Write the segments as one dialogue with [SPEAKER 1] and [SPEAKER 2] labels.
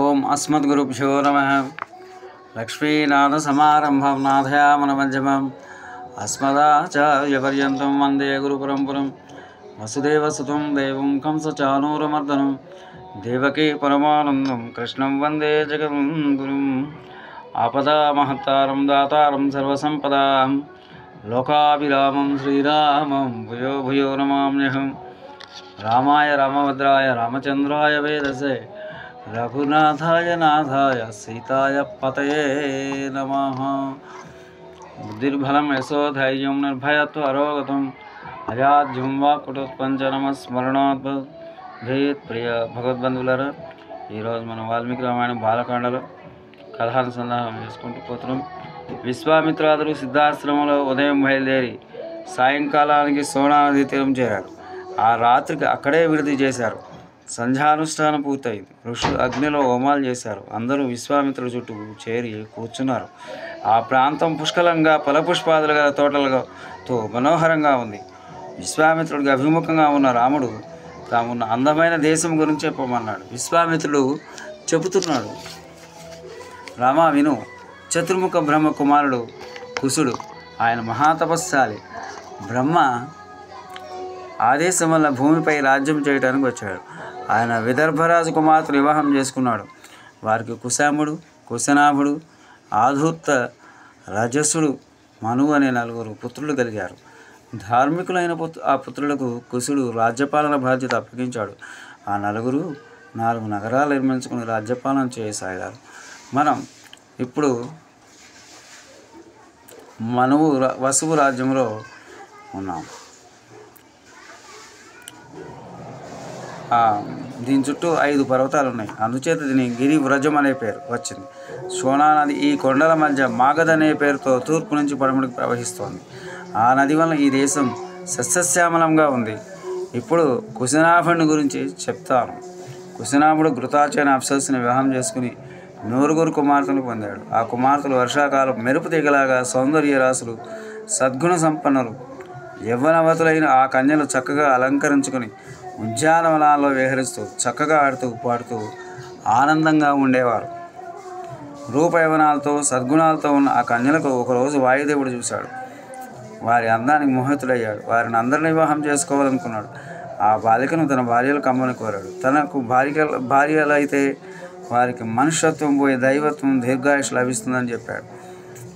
[SPEAKER 1] ఓం అస్మద్గురుభ్యో నమః. లక్ష్మీనాథసమారంభం నాథయామనమధ్యమం అస్మదాచార్యపర్యంతం వందే గురుపరంపరం. వసుదేవసుతం దేవం కంసచానూరమర్దనం దేవకీ పరమానందం కృష్ణం వందే జగద్గురుం. ఆపదామహత్తారం దాతారం సర్వసంపదాం లోకాభిరామం శ్రీరామం భూయో భూయో నమామ్యహం. రామాయ రామభద్రాయ రామచంద్రాయ వేదసే రఘునాథాయ నాథాయ సీతాయ పతయే నమః. బుద్ధిర్బలం యశోధైర్యం నిర్భయత్వం అరోగతం అజాధ్యం వాక్కుటోత్పంచనమస్మరణాత్ భేత్. ప్రియ భగవద్బంధువులారా, ఈరోజు మనం వాల్మీకి రామాయణం బాలకాండలో కథానుసంధానం చేసుకుంటూ పోతున్నాం. విశ్వామిత్రాదులు సిద్ధాశ్రమంలో ఉదయం బయలుదేరి సాయంకాలానికి సోనానది తీరం చేరారు. ఆ రాత్రికి అక్కడే విడిది చేశారు. సంధ్యానుష్ఠానం పూర్తయింది. ఋషులు అగ్నిలో హోమాలు చేశారు. అందరూ విశ్వామిత్రుడి చుట్టూ చేరి కూర్చున్నారు. ఆ ప్రాంతం పుష్కలంగా ఫలపుష్పాదులు గల తోటలతో మనోహరంగా ఉంది. విశ్వామిత్రుడికి అభిముఖంగా ఉన్న రాముడు తామున్న అందమైన దేశం గురించి చెప్పమన్నాడు. విశ్వామిత్రుడు చెబుతున్నాడు, రామా విను. చతుర్ముఖ బ్రహ్మ కుమారుడు కుశుడు. ఆయన మహాతపస్శాలి. బ్రహ్మ ఆదేశం వల్ల భూమిపై రాజ్యం చేయడానికి వచ్చాడు. ఆయన విదర్భరాజు కుమార్తెను వివాహం చేసుకున్నాడు. వారికి కుశాముడు, కుశనాభుడు, ఆధూర్త, రజసుడు, మనువు అనే నలుగురు పుత్రులు కలిగారు. ధార్మికులైన ఆ పుత్రులకు కుశుడు రాజ్యపాలన బాధ్యత అప్పగించాడు. ఆ నలుగురు 4 నగరాలు నిర్మించుకుని రాజ్యపాలన చేయసాగారు. మనం ఇప్పుడు మనువు వసువు రాజ్యంలో ఉన్నాం. దీని చుట్టూ 5 పర్వతాలు ఉన్నాయి. అందుచేత దీని గిరి వ్రజం అనే పేరు వచ్చింది. సోనా నది ఈ కొండల మధ్య మాగధ్ అనే పేరుతో తూర్పు నుంచి పడమటికి ప్రవహిస్తోంది. ఆ నది వల్ల ఈ దేశం సస్యశ్యామలంగా ఉంది. ఇప్పుడు కుశనాభుని గురించి చెప్తాను. కుశనాభుడు ఘృతాచైన అప్సరస్సుని వివాహం చేసుకుని 9 కుమార్తెలు పొందాడు. ఆ కుమార్తెలు వర్షాకాలం మెరుపు తీగలాగా సౌందర్య రాసులు, సద్గుణ సంపన్నులు, యవ్వనవతులైన ఆ కన్యలు చక్కగా అలంకరించుకొని ఉద్యానవనాల్లో విహరిస్తూ చక్కగా ఆడుతూ పాడుతూ ఆనందంగా ఉండేవారు. రూపయవనాలతో సద్గుణాలతో ఉన్న ఆ కన్యలకు ఒకరోజు వాయుదేవుడు చూశాడు. వారి అందానికి మోహితుడయ్యాడు. వారిని అందరిని వివాహం చేసుకోవాలనుకున్నాడు. ఆ బాలికను తన భార్యలకు అమ్మని కోరాడు. తనకు భార్యలు అయితే వారికి మనుష్యత్వం పోయి దైవత్వం దీర్ఘాయుష్ లభిస్తుందని చెప్పాడు.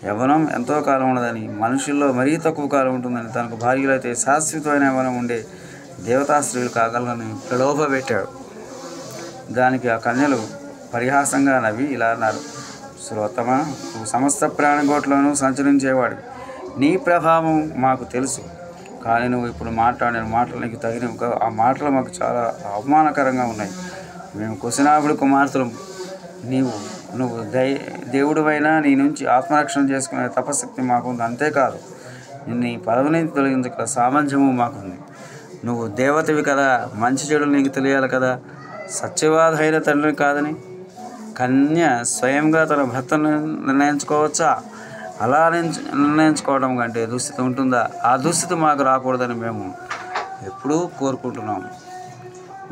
[SPEAKER 1] యవ్వనం ఎంతో కాలం ఉండదని, మనుషుల్లో మరీ తక్కువ కాలం ఉంటుందని, తనకు భార్యలైతే శాశ్వతమైన యవ్వనం ఉండే దేవతా స్త్రీలు కాగలని ప్రలోభపెట్టాడు. దానికి ఆ కన్యలు పరిహాసంగా నవ్వి ఇలా అన్నారు, శ్రోతమ, నువ్వు సమస్త ప్రాణికోట్లోనూ సంచరించేవాడు. నీ ప్రభావం మాకు తెలుసు. కానీ నువ్వు ఇప్పుడు మాట్లాడిన మాటలు నీకు తగినవి. ఆ మాటలు మాకు చాలా అవమానకరంగా ఉన్నాయి. మేము కుశనాభుడి కుమార్తెలు. నువ్వు దేవుడివైనా నీ నుంచి ఆత్మరక్షణ చేసుకునే తపశక్తి మాకుంది. అంతేకాదు, నీ పదవిని తొలగించగల సామర్థ్యము మాకుంది. నువ్వు దేవతవి కదా, మంచి చెడులు నీకు తెలియాలి కదా. సత్యవాదైన తండ్రి కాదని కన్య స్వయంగా తన భర్తను నిర్ణయించుకోవచ్చా? అలా నిర్ణయించుకోవడం కంటే దుస్థితి ఉంటుందా? ఆ దుస్థితి మాకు రాకూడదని మేము ఎప్పుడూ కోరుకుంటున్నాము.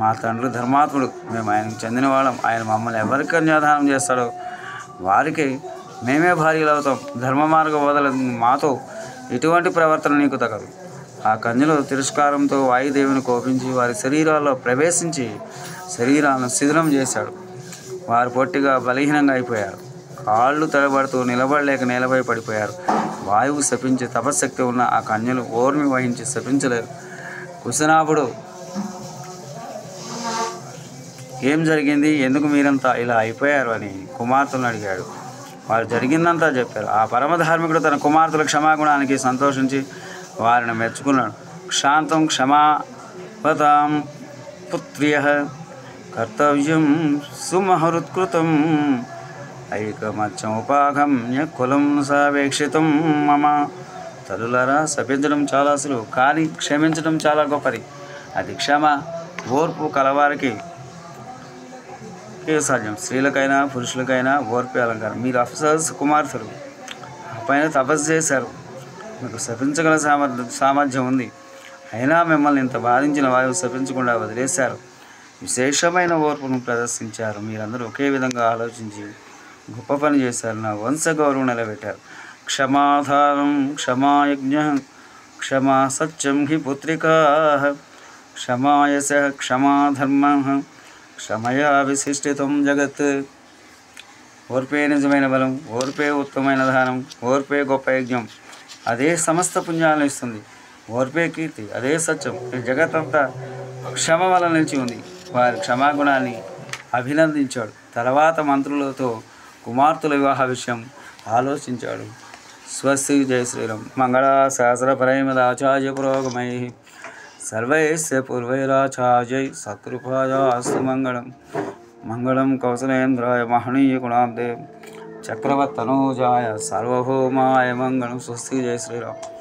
[SPEAKER 1] మా తండ్రి ధర్మాత్ముడు. మేము ఆయనకు చెందిన వాళ్ళం. ఆయన మమ్మల్ని ఎవరికి కన్యాదానం చేస్తాడో వారికి మేమే భార్యలు అవుతాం. ధర్మ మార్గ బోధల మాతో ఎటువంటి ప్రవర్తన నీకు తగదు. ఆ కన్యలు తిరస్కారంతో వాయుదేవుని కోపించి వారి శరీరాల్లో ప్రవేశించి శరీరాలను శిథిలం చేశాడు. వారు పొట్టిగా బలహీనంగా అయిపోయారు. కాళ్ళు తడబడుతూ నిలబడలేక నేలపై పడిపోయారు. వాయువు శపించి తపశక్తి ఉన్న ఆ కన్యలు ఓర్మి వహించి శపించలేరు. కుశనాభుడు, ఏం జరిగింది, ఎందుకు మీరంతా ఇలా అయిపోయారు అని కుమార్తెలను అడిగాడు. వారు జరిగిందంతా చెప్పారు. ఆ పరమధార్మికుడు తన కుమార్తెల క్షమాగుణానికి సంతోషించి వారిని మెచ్చుకున్నాడు. క్షాంతం క్షమావతాం పుత్ర్య కర్తవ్యం సుమహృత్కృతం ఐకమత్యముపాగమ్య కులం సావేక్షితం మమ. తల్లులారా, శపించడం చాలా సులువు, కానీ క్షమించడం చాలా గొప్పది. అది క్షమ, ఓర్పు కలవారికి సాధ్యం. స్త్రీలకైనా పురుషులకైనా ఓర్పే అలంకారం. మీరు అప్సరస్ కుమార్తెలు, ఆ పైన తపస్సు చేశారు. మీకు శపించగల సామర్థ్యం ఉంది. అయినా మిమ్మల్ని ఇంత బాధించిన వాయువు శపించకుండా వదిలేశారు. విశేషమైన ఓర్పును ప్రదర్శించారు. మీరందరూ ఒకే విధంగా ఆలోచించి గొప్ప పని చేశారు. నా వంశ గౌరవం నిలబెట్టారు. క్షమాధారం క్షమాయజ్ఞ క్షమా సత్యం హి పుత్రికా క్షమాయస క్షమాధర్మ క్షమయా విశిష్టితం జగత్. ఓర్పే నిజమైన బలం, ఓర్పే ఉత్తమమైన దానం, ఓర్పే గొప్ప యజ్ఞం, అదే సమస్త పుణ్యాలను ఇస్తుంది. ఓర్పే కీర్తి, అదే సత్యం. ఈ జగత్తంతా క్షమ వల్ల నిలిచి ఉంది. వారి క్షమాగుణాన్ని అభినందించాడు. తర్వాత మంత్రులతో కుమార్తెల వివాహ విషయం ఆలోచించాడు. స్వస్తి. జయ శ్రీరామ్. మంగళాశాసన పరైమదాచార్య పురోగమై సర్వైస్య పూర్వైరాచార్యై సత్కృపాయాస్తు మంగళం. మంగళం కౌసలేంద్రాయ మహనీయ గుణాబ్దే చక్రవర్తనూజాయ సార్వభౌమాయ మంగళం. స్వస్తి. జయ శ్రీరామ్.